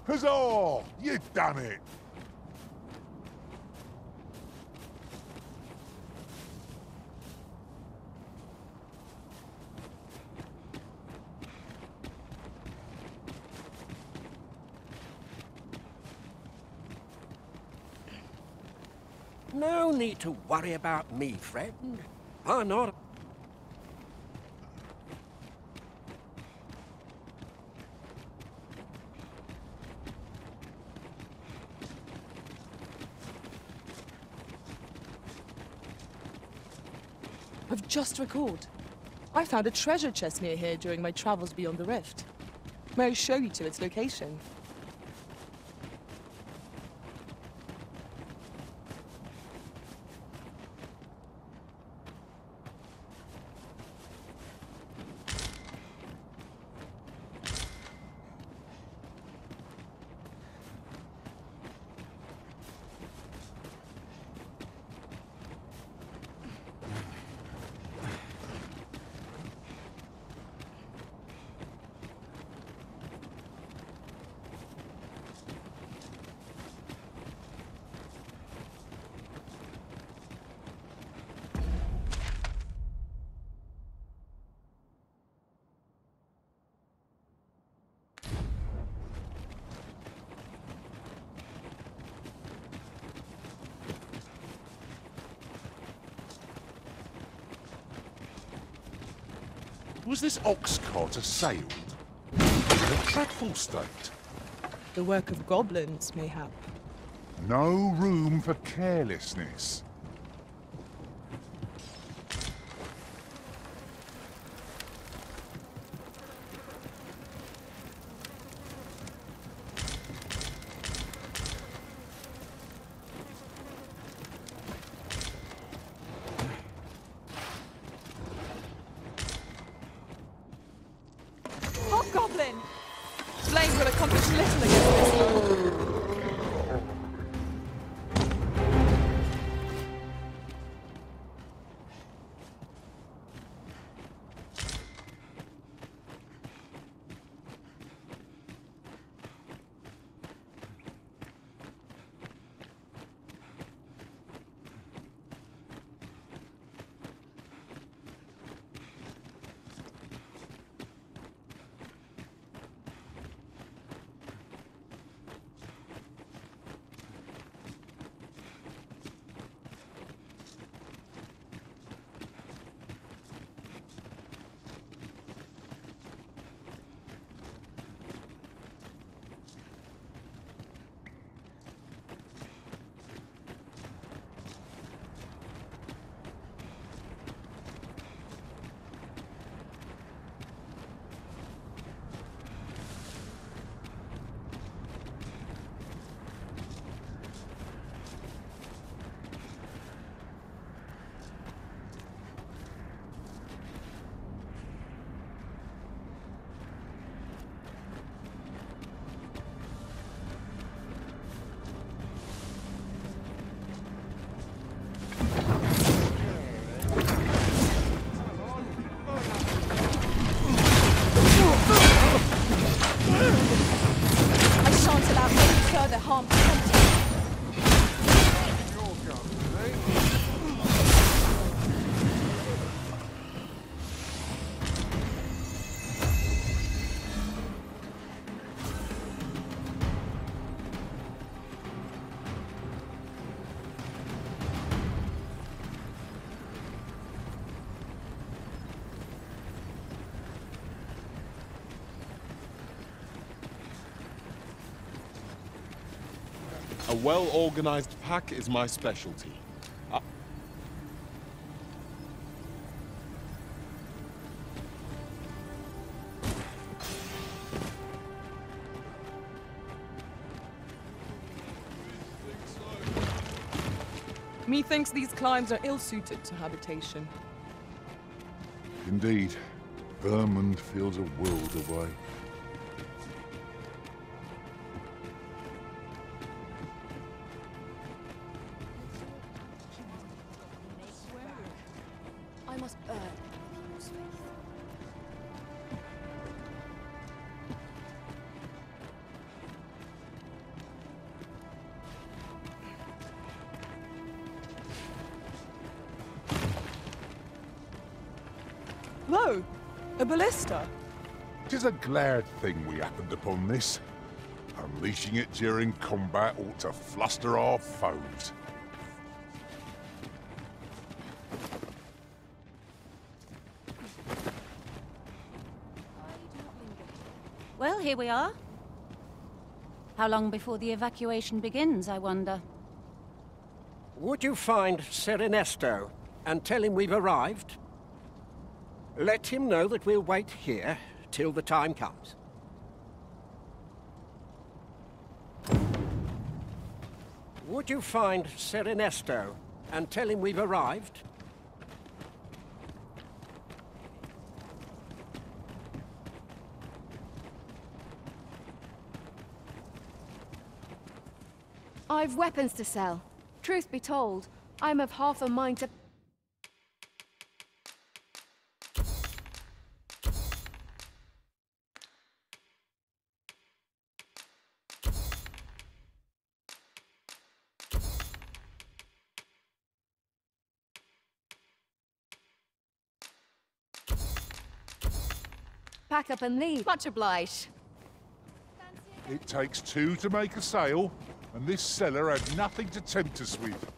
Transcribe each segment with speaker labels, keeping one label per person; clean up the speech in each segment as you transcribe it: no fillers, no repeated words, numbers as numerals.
Speaker 1: Huzzah! You've done it!
Speaker 2: No need to worry about me, friend. I'm not...
Speaker 3: I've just recalled. I found a treasure chest near here during my travels beyond the rift. May I show you to its location?
Speaker 1: Was this ox cart assailed? In a dreadful state.
Speaker 3: The work of goblins, mayhap.
Speaker 1: No room for carelessness.
Speaker 3: Hobgoblin! Blade will accomplish little against this. I shan't allow any further harm to come to you.
Speaker 4: A well-organized pack is my specialty.
Speaker 3: Methinks these climes are ill-suited to habitation.
Speaker 1: Indeed, Vermund feels a world away.
Speaker 5: I must earn people's faith.
Speaker 3: Whoa! A ballista!
Speaker 1: 'Tis a glad thing we happened upon this. Unleashing it during combat ought to fluster our foes.
Speaker 6: Well, here we are. How long before the evacuation begins, I wonder?
Speaker 2: Would you find Ser Ernesto and tell him we've arrived? Let him know that we'll wait here till the time comes. Would you find Ser Ernesto and tell him we've arrived?
Speaker 5: I've weapons to sell. Truth be told, I'm of half a mind to... pack up and leave. Much obliged.
Speaker 1: It takes two to make a sale, and this seller had nothing to tempt us with.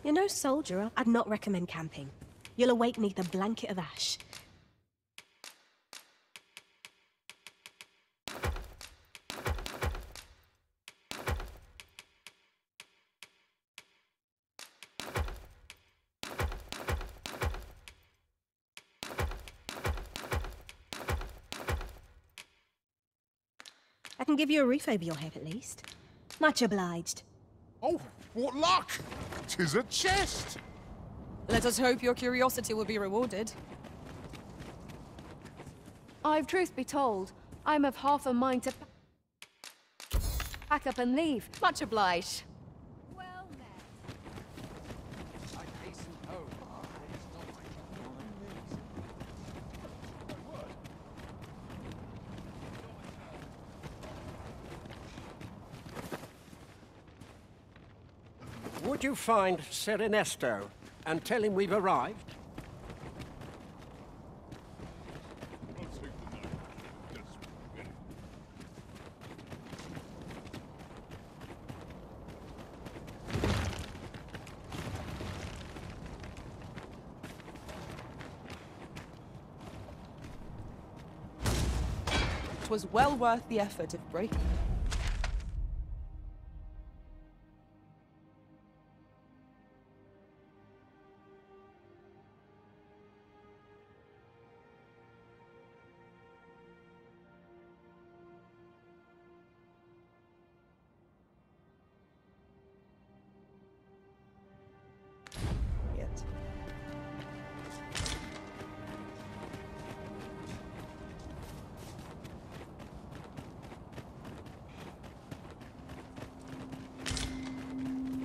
Speaker 7: You're no soldier. I'd not recommend camping. You'll awake neath a blanket of ash. I can give you a roof over your head at least. Much obliged.
Speaker 1: Oh, what luck! 'Tis a chest!
Speaker 3: Let us hope your curiosity will be rewarded.
Speaker 5: Truth be told, I'm of half a mind to... pack up and leave. Much obliged. Well met.
Speaker 2: I hasten home. Would you find Ser Ernesto and tell him we've arrived?
Speaker 3: It was well worth the effort of breaking. Yet.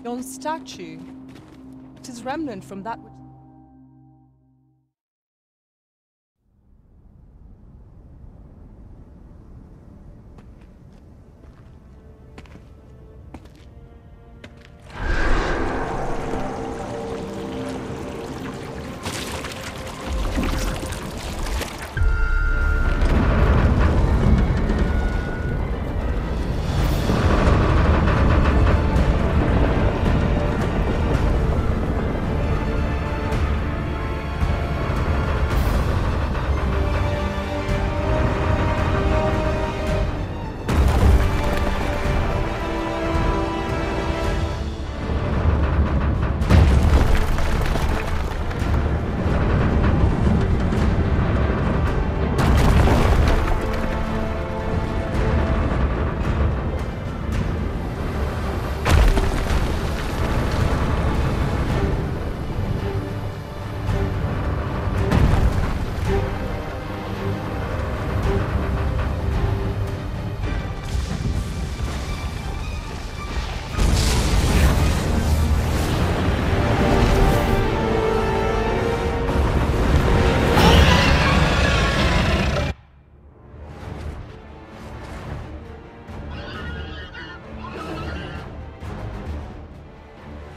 Speaker 3: Yon statue. It is remnant from that which...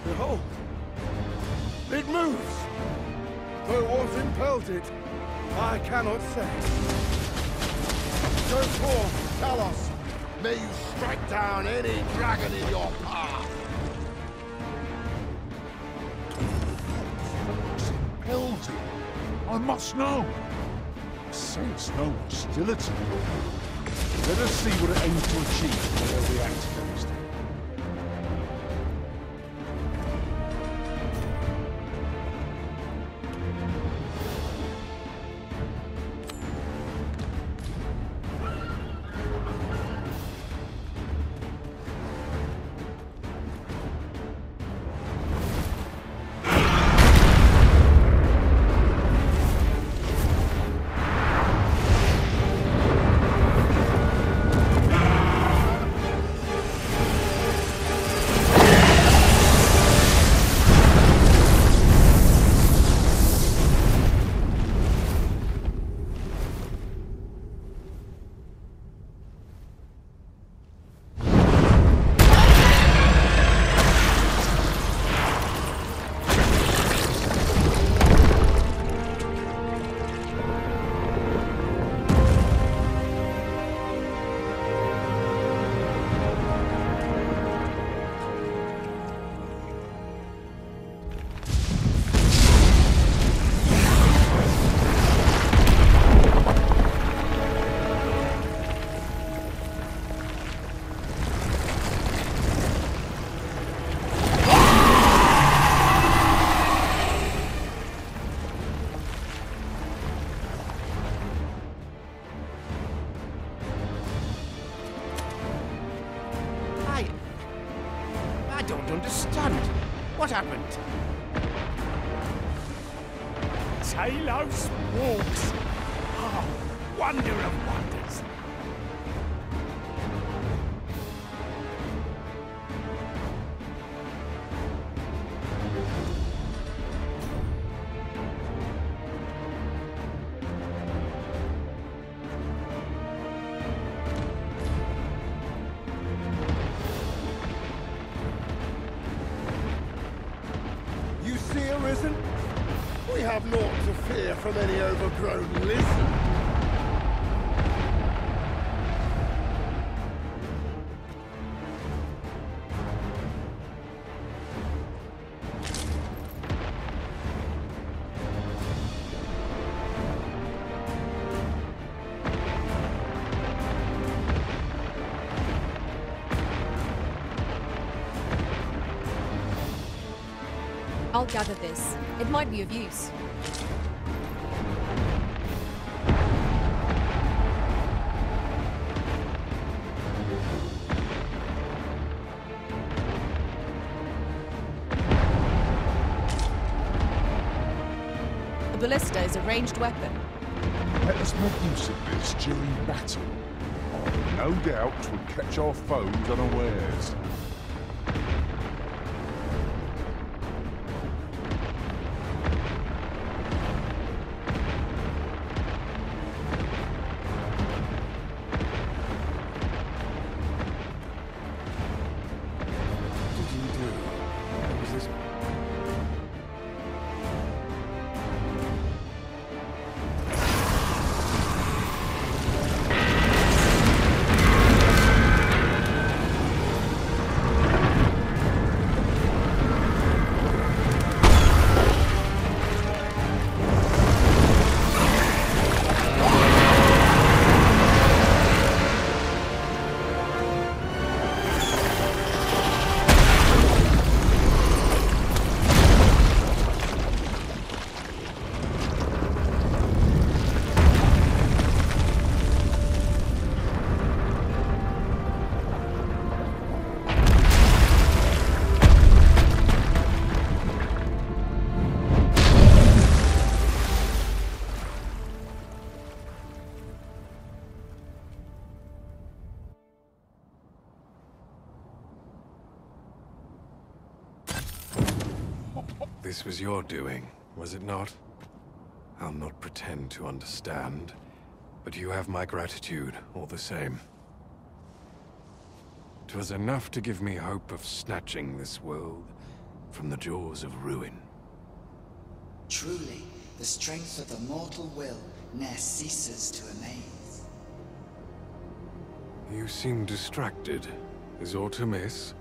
Speaker 8: Behold! It moves! Though it was impelled it, I cannot say. Go forth, Talos. May you strike down any dragon in your path.
Speaker 1: Impelled him. I must know. I sense no hostility. Let us see what it aims to achieve and how we act against it.
Speaker 2: I don't understand. What happened?
Speaker 9: Talos walks. Oh, wonder of wonders.
Speaker 8: You see, Arisen? We have naught to fear from any overgrown lizard.
Speaker 10: I'll gather this. It might be of use. A ballista is a ranged weapon.
Speaker 1: Let us make use of this during battle. No doubt 'twill catch our foes unawares.
Speaker 2: This was your doing, was it not? I'll not pretend to understand, but you have my gratitude all the same. 'Twas enough to give me hope of snatching this world from the jaws of ruin.
Speaker 11: Truly, the strength of the mortal will ne'er ceases to amaze.
Speaker 12: You seem distracted. Is aught amiss?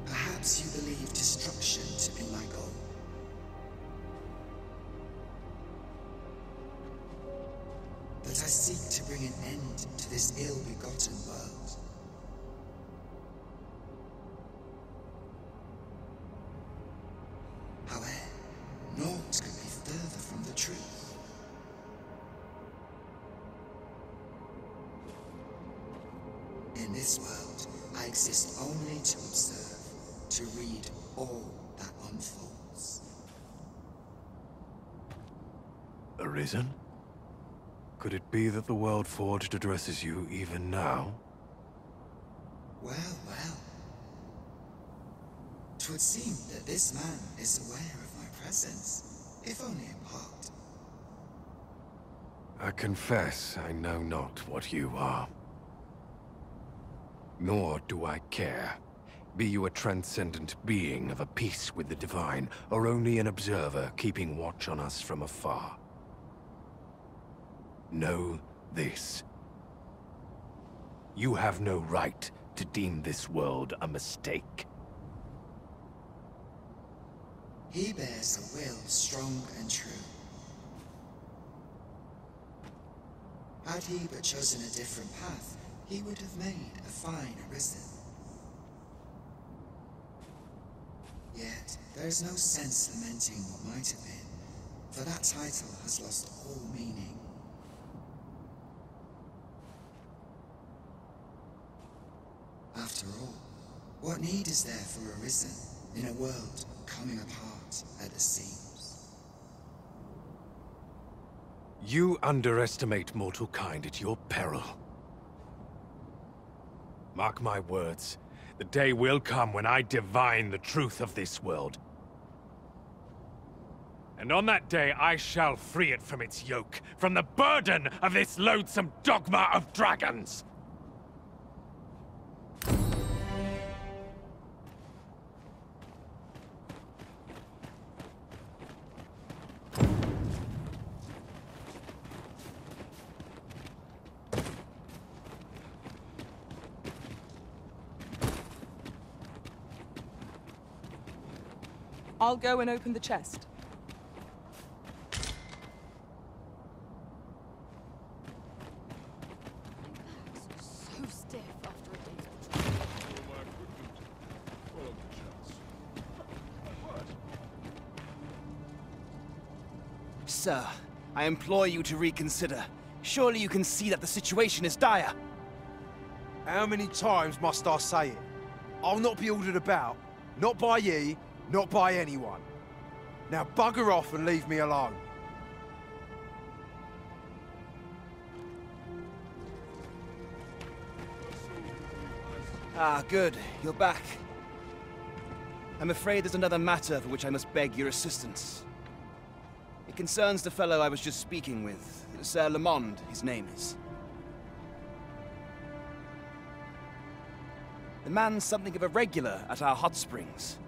Speaker 11: Perhaps you believe destruction to be my goal. But I seek to bring an end to this ill-begotten world. However, naught could be further from the truth. In this world, I exist only to observe, to read all that unfolds.
Speaker 12: Arisen? Could it be that the world forged addresses you even now?
Speaker 11: Well, well. 'Twould seem that this man is aware of my presence, if only in part.
Speaker 12: I confess I know not what you are. Nor do I care. Be you a transcendent being of a piece with the divine, or only an observer keeping watch on us from afar. Know this. You have no right to deem this world a mistake.
Speaker 11: He bears a will strong and true. Had he but chosen a different path, he would have made a fine Arisen. Yet, there is no sense lamenting what might have been, for that title has lost all meaning. After all, what need is there for Arisen in a world coming apart at the seams?
Speaker 12: You underestimate mortal kind at your peril. Mark my words, the day will come when I divine the truth of this world. And on that day, I shall free it from its yoke, from the burden of this loathsome dogma of dragons!
Speaker 3: I'll go and open the chest.
Speaker 5: So stiff after a day.
Speaker 13: Sir, I implore you to reconsider. Surely you can see that the situation is dire.
Speaker 14: How many times must I say it? I'll not be ordered about. Not by ye, not by anyone. Now bugger off and leave me alone.
Speaker 13: Ah, good. You're back. I'm afraid there's another matter for which I must beg your assistance. It concerns the fellow I was just speaking with. Sir Lamond, his name is. The man's something of a regular at our hot springs.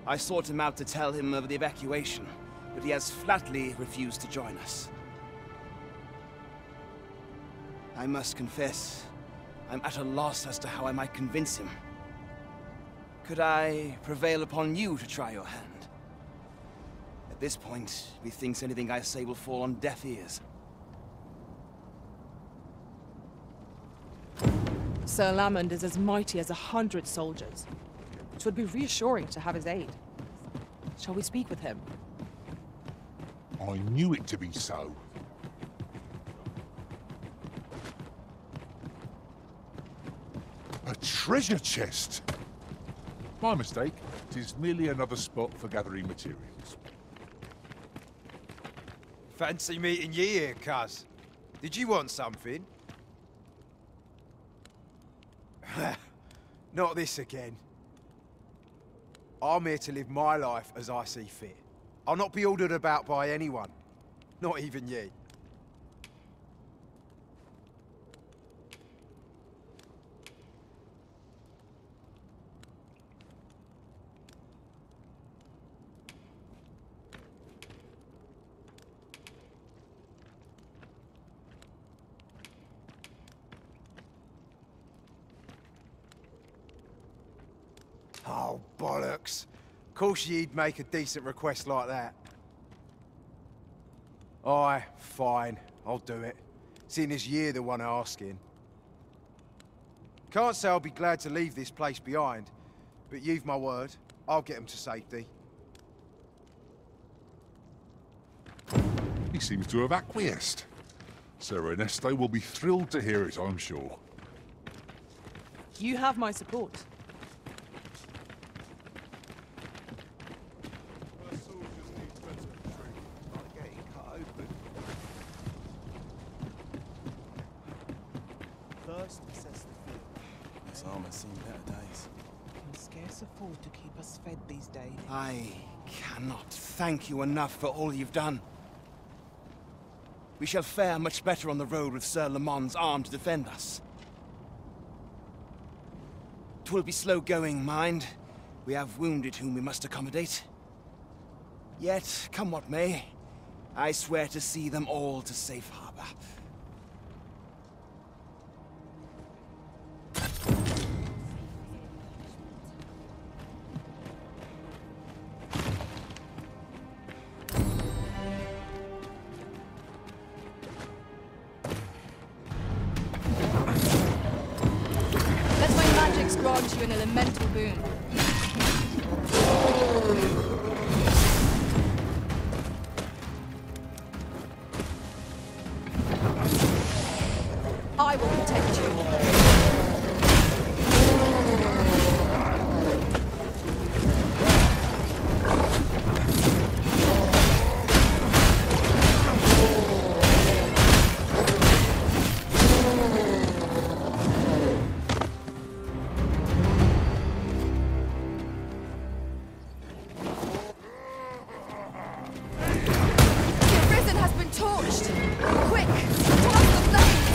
Speaker 13: I sought him out to tell him of the evacuation, but he has flatly refused to join us. I must confess, I'm at a loss as to how I might convince him. Could I prevail upon you to try your hand? At this point, methinks anything I say will fall on deaf ears.
Speaker 3: Sir Lamond is as mighty as 100 soldiers. It would be reassuring to have his aid. Shall we speak with him?
Speaker 1: I knew it to be so. A treasure chest! My mistake. It is merely another spot for gathering materials.
Speaker 14: Fancy meeting ye here, cuz. Did you want something? Not this again. I'm here to live my life as I see fit. I'll not be ordered about by anyone. Not even ye. Oh, bollocks. Of course you'd make a decent request like that. Aye, fine. I'll do it. Seeing as you're the one asking. Can't say I'll be glad to leave this place behind, but you've my word. I'll get them to safety.
Speaker 1: He seems to have acquiesced. Sir Ernesto will be thrilled to hear it, I'm sure.
Speaker 3: You have my support.
Speaker 15: First, assess the field. This armor's seen better days.
Speaker 16: Can scarce afford to keep us fed these days.
Speaker 13: I cannot thank you enough for all you've done. We shall fare much better on the road with Sir Lamont's arm to defend us. 'Twill be slow going, mind. We have wounded whom we must accommodate. Yet, come what may, I swear to see them all to safe harbor.
Speaker 10: Let my magics grant you an elemental boon. I will protect you. The Arisen has been torched! Quick! Toss the flames!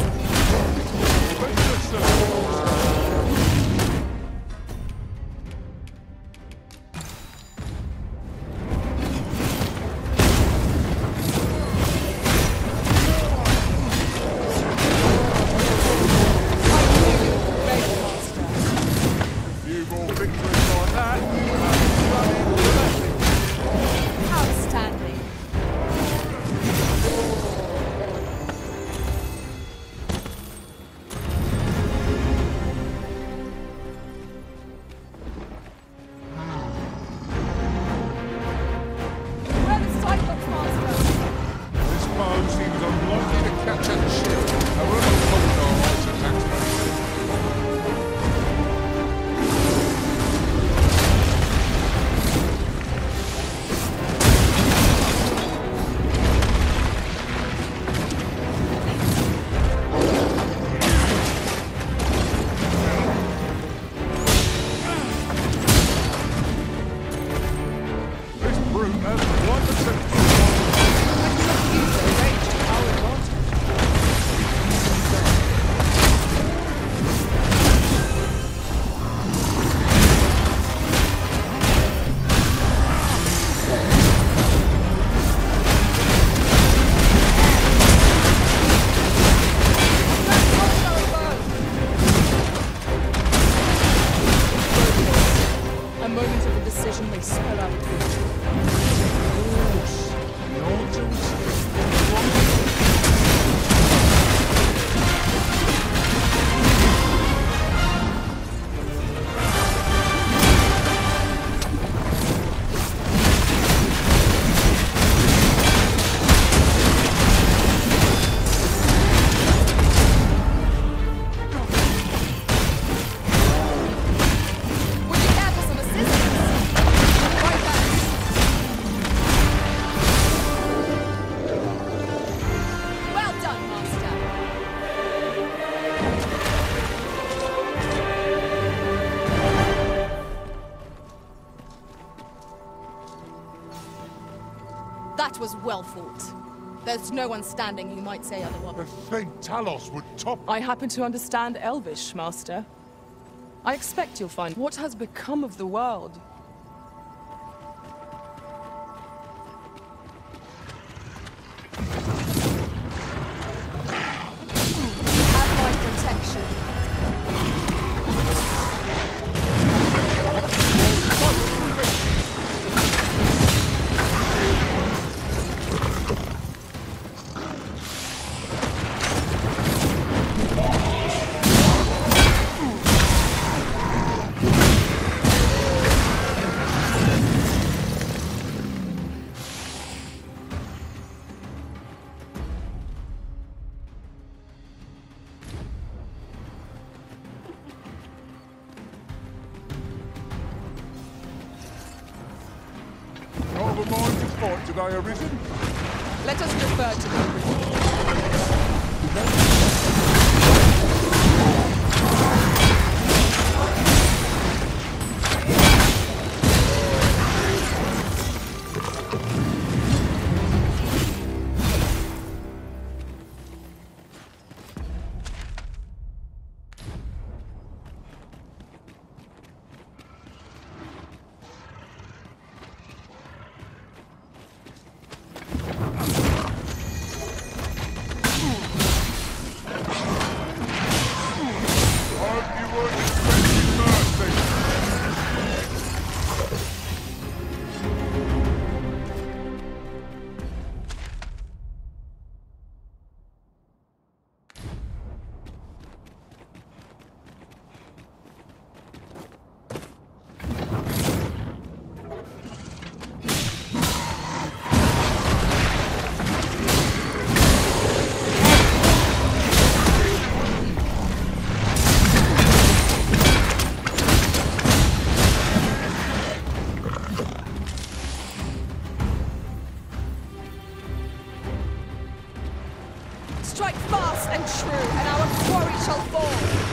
Speaker 1: Few more victories like that.
Speaker 10: Outstanding. Where the Cyclops Master?
Speaker 1: This foe seems unlikely to catch a ship. However cold our ice attacks may be. This brute has quite the
Speaker 3: A moment of indecision may spell out victory.
Speaker 10: Would you care for some assistance? Right back. Well done, Master. That was well fought. There's no one standing who might say otherwise.
Speaker 1: The thing Talos would top.
Speaker 3: I happen to understand Elvish, Master. I expect you'll find what has become of the world.
Speaker 10: Have my protection.
Speaker 1: fight today, Arisen?
Speaker 3: Let us defer to them. Strike fast and true, and our quarry shall fall.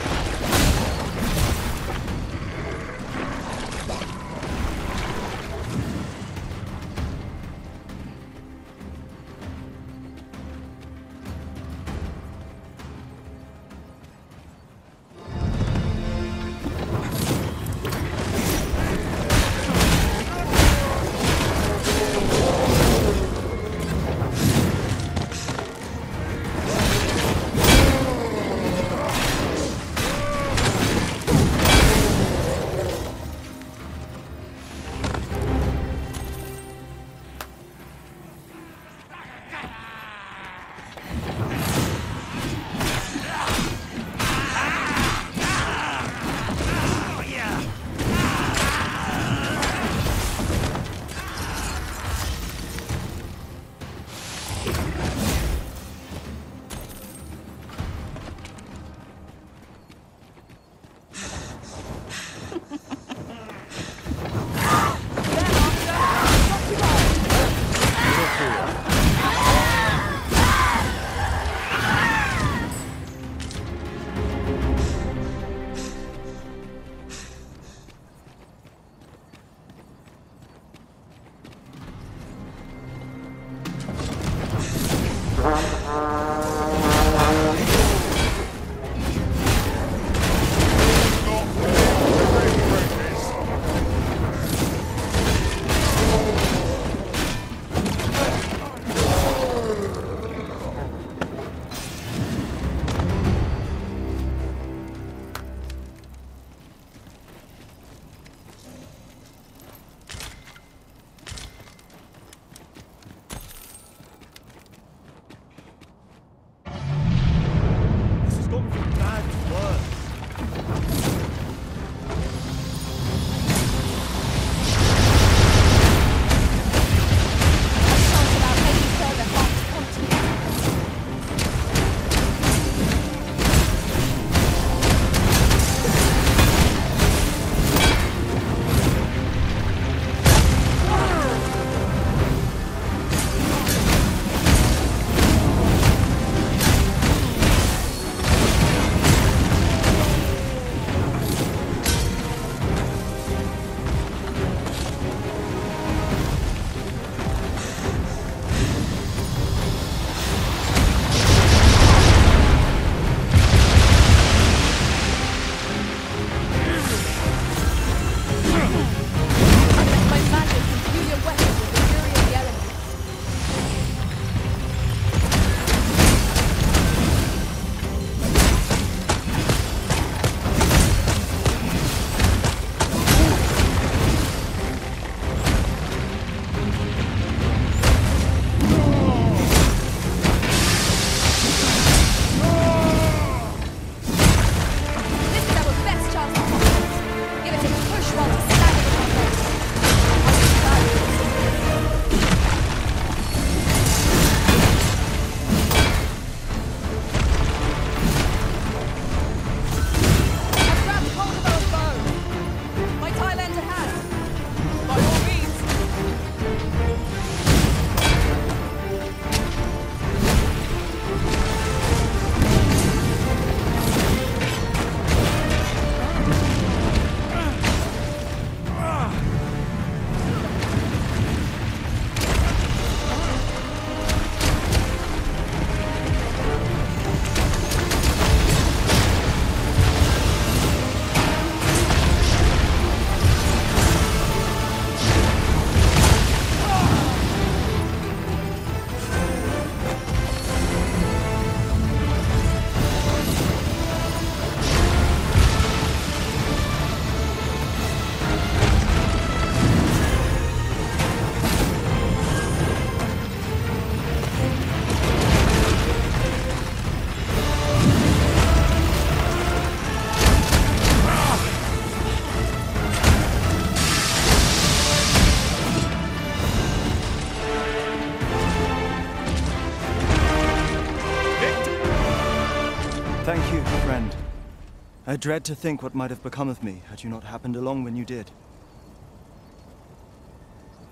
Speaker 13: I dread to think what might have become of me had you not happened along when you did.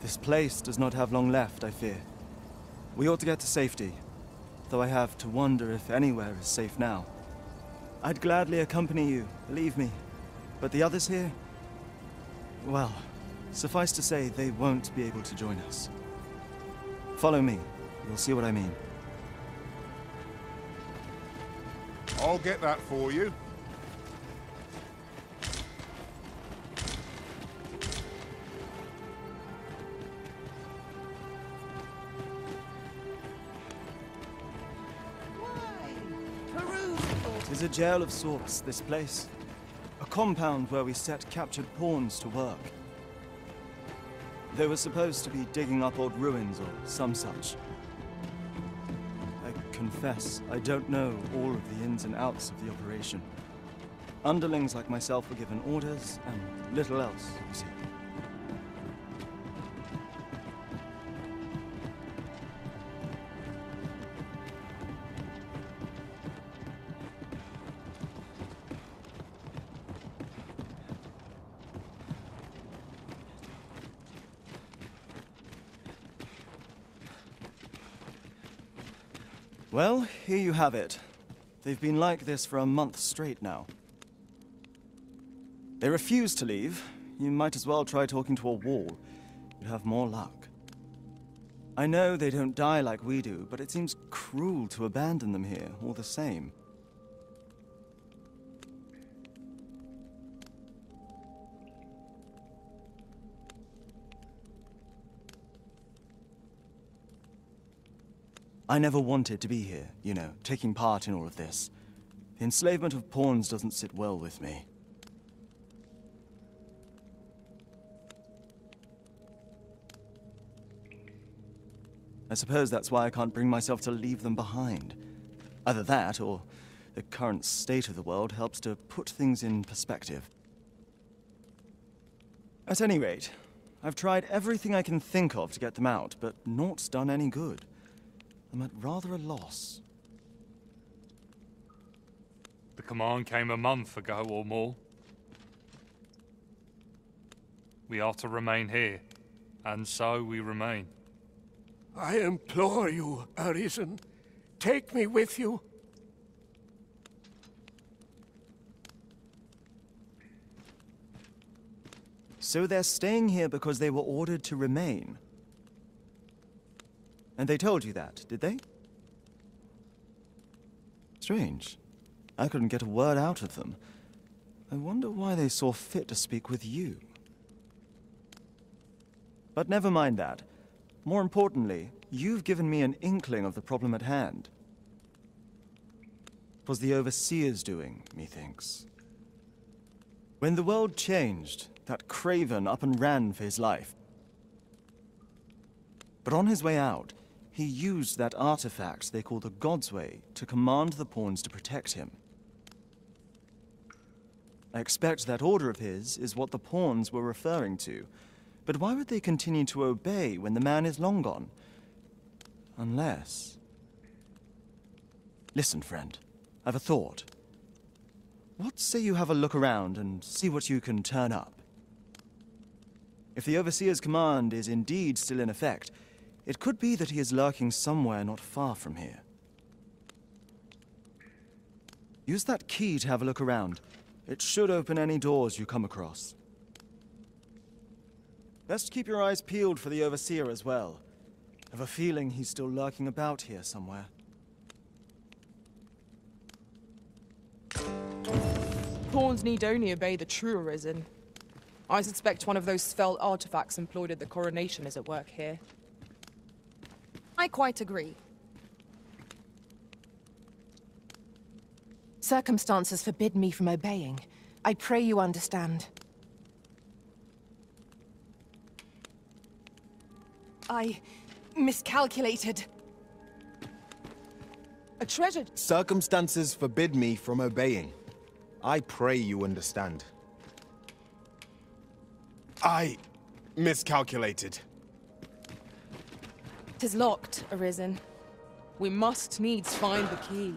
Speaker 13: This place does not have long left, I fear. We ought to get to safety, though I have to wonder if anywhere is safe now. I'd gladly accompany you, believe me, but the others here? Well, suffice to say, they won't be able to join us. Follow me, you'll see what I mean.
Speaker 1: I'll get that for you.
Speaker 13: Tis a jail of sorts, this place. A compound where we set captured pawns to work. They were supposed to be digging up old ruins or some such. I confess, I don't know all of the ins and outs of the operation. Underlings like myself were given orders, and little else, you see. Well, here you have it. They've been like this for a month straight now. They refuse to leave. You might as well try talking to a wall. You'd have more luck. I know they don't die like we do, but it seems cruel to abandon them here, all the same. I never wanted to be here, you know, taking part in all of this. The enslavement of pawns doesn't sit well with me. I suppose that's why I can't bring myself to leave them behind. Either that, or the current state of the world helps to put things in perspective. At any rate, I've tried everything I can think of to get them out, but naught's done any good. I'm at rather a loss.
Speaker 17: The command came a month ago or more. We are to remain here, and so we remain.
Speaker 2: I implore you, Arisen, take me with you.
Speaker 13: So they're staying here because they were ordered to remain? And they told you that, did they? Strange. I couldn't get a word out of them. I wonder why they saw fit to speak with you. But never mind that. More importantly, you've given me an inkling of the problem at hand. It was the Overseer's doing, methinks. When the world changed, that craven up and ran for his life. But on his way out, he used that artifact they call the God's Way to command the pawns to protect him. I expect that order of his is what the pawns were referring to, but why would they continue to obey when the man is long gone? Unless... Listen, friend, I've a thought. What say you have a look around and see what you can turn up? If the Overseer's command is indeed still in effect, it could be that he is lurking somewhere not far from here. Use that key to have a look around. It should open any doors you come across. Best keep your eyes peeled for the Overseer as well. I have a feeling he's still lurking about here somewhere.
Speaker 3: Pawns need only obey the true Arisen. I suspect one of those Svel artifacts employed at the coronation is at work here.
Speaker 10: I quite agree.
Speaker 18: Circumstances forbid me from obeying. I pray you understand.
Speaker 10: I miscalculated.
Speaker 3: A treasure...
Speaker 14: Circumstances forbid me from obeying. I pray you understand. I miscalculated.
Speaker 10: 'Tis locked, Arisen.
Speaker 3: We must needs find the key.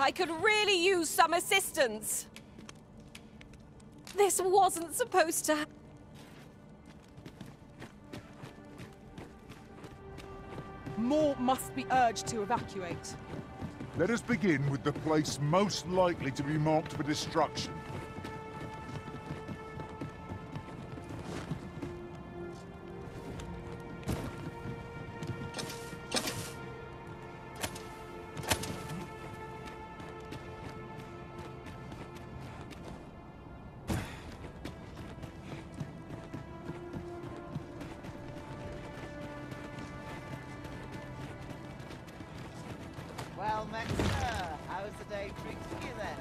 Speaker 19: I could really use some assistance. This wasn't supposed to...
Speaker 3: More must be urged to evacuate.
Speaker 1: Let us begin with the place most likely to be marked for destruction.
Speaker 20: Well, Maxter, how's the day treating you then?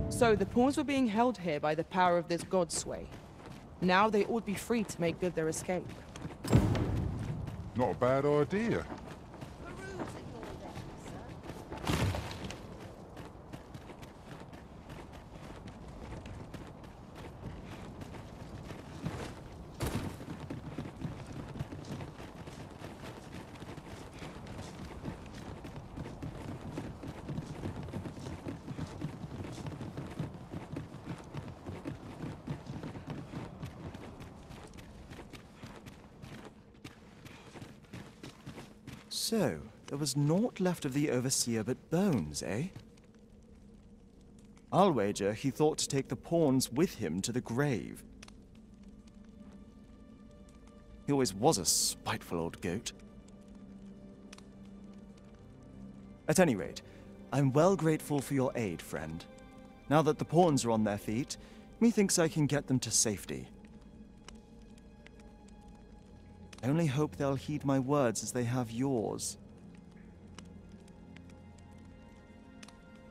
Speaker 3: So the pawns were being held here by the power of this god sway. Now they ought be free to make good their escape.
Speaker 1: Not a bad idea.
Speaker 13: So, there was naught left of the Overseer but bones, eh? I'll wager he thought to take the pawns with him to the grave. He always was a spiteful old goat. At any rate, I'm well grateful for your aid, friend. Now that the pawns are on their feet, methinks I can get them to safety. I only hope they'll heed my words as they have yours.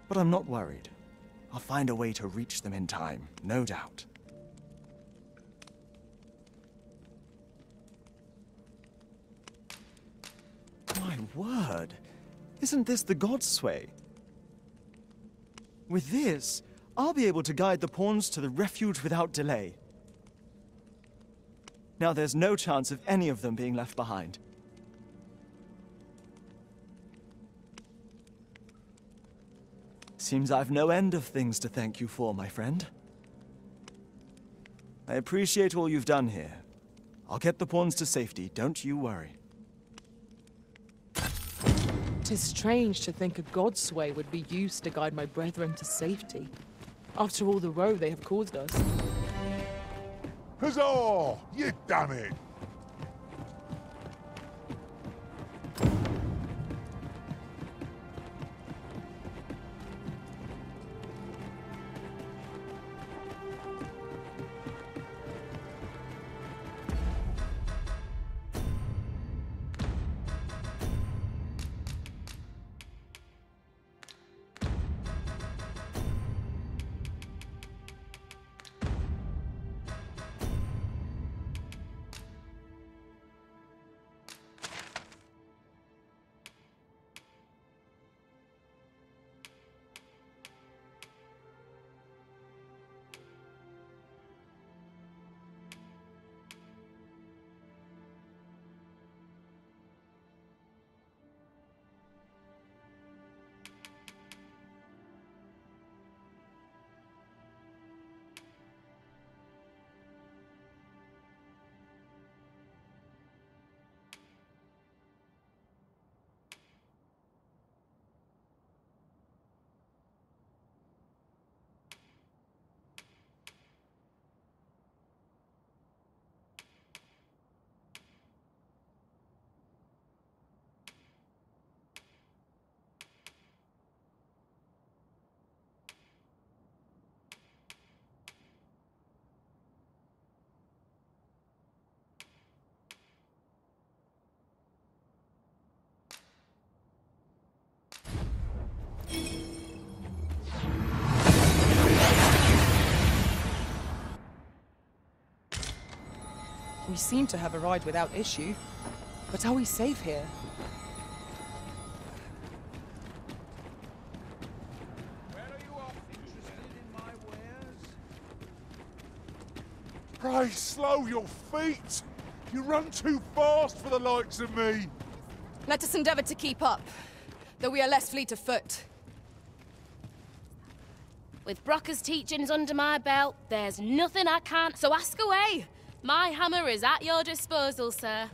Speaker 13: But I'm not worried. I'll find a way to reach them in time, no doubt. My word! Isn't this the Godsway? With this, I'll be able to guide the pawns to the refuge without delay. Now there's no chance of any of them being left behind. Seems I've no end of things to thank you for, my friend. I appreciate all you've done here. I'll get the pawns to safety, don't you worry.
Speaker 3: 'Tis strange to think a god's sway would be used to guide my brethren to safety. After all the woe they have caused us.
Speaker 1: Huzzah! You done it!
Speaker 3: We seem to have arrived without issue. But are we safe here?
Speaker 1: Pray, slow your feet! You run too fast for the likes of me!
Speaker 10: Let us endeavor to keep up, though we are less fleet of foot.
Speaker 21: With Brocker's teachings under my belt, there's nothing I can't... So ask away! My hammer is at your disposal, sir.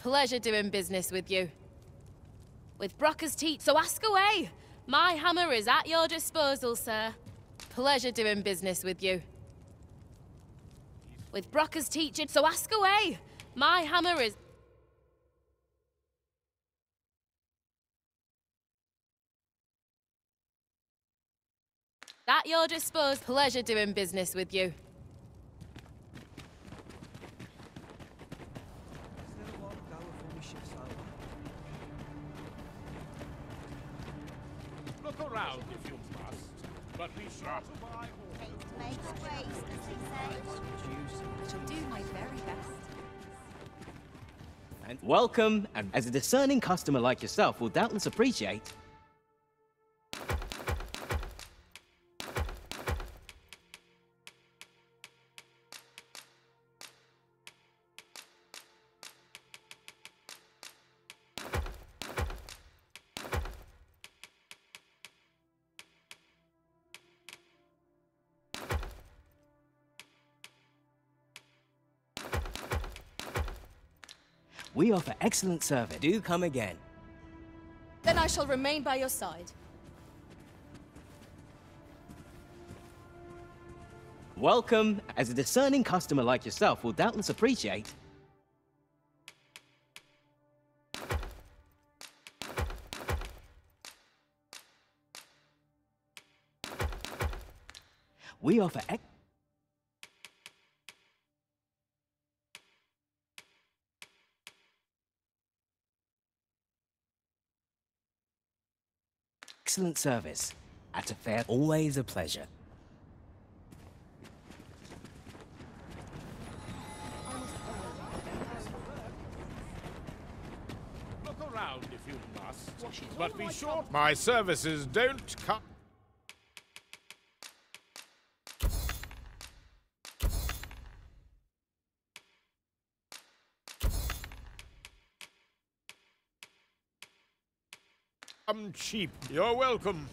Speaker 21: Pleasure doing business with you. With Brocker's teach, so ask away! My hammer is at your disposal, sir. Pleasure doing business with you. With Brocker's teaching, so ask away! My hammer is... At your disposal. Pleasure doing business with you.
Speaker 9: Look around if you must, but be sure to buy
Speaker 22: Shall do my very best.
Speaker 23: And welcome, and as a discerning customer like yourself will doubtless appreciate. We offer excellent service. Do come again.
Speaker 10: Then I shall remain by your side.
Speaker 23: Welcome, as a discerning customer like yourself will doubtless appreciate. We offer excellent service at a fair. Always a pleasure.
Speaker 9: Look around if you must, but be sure my services don't come. I'm cheap. You're welcome.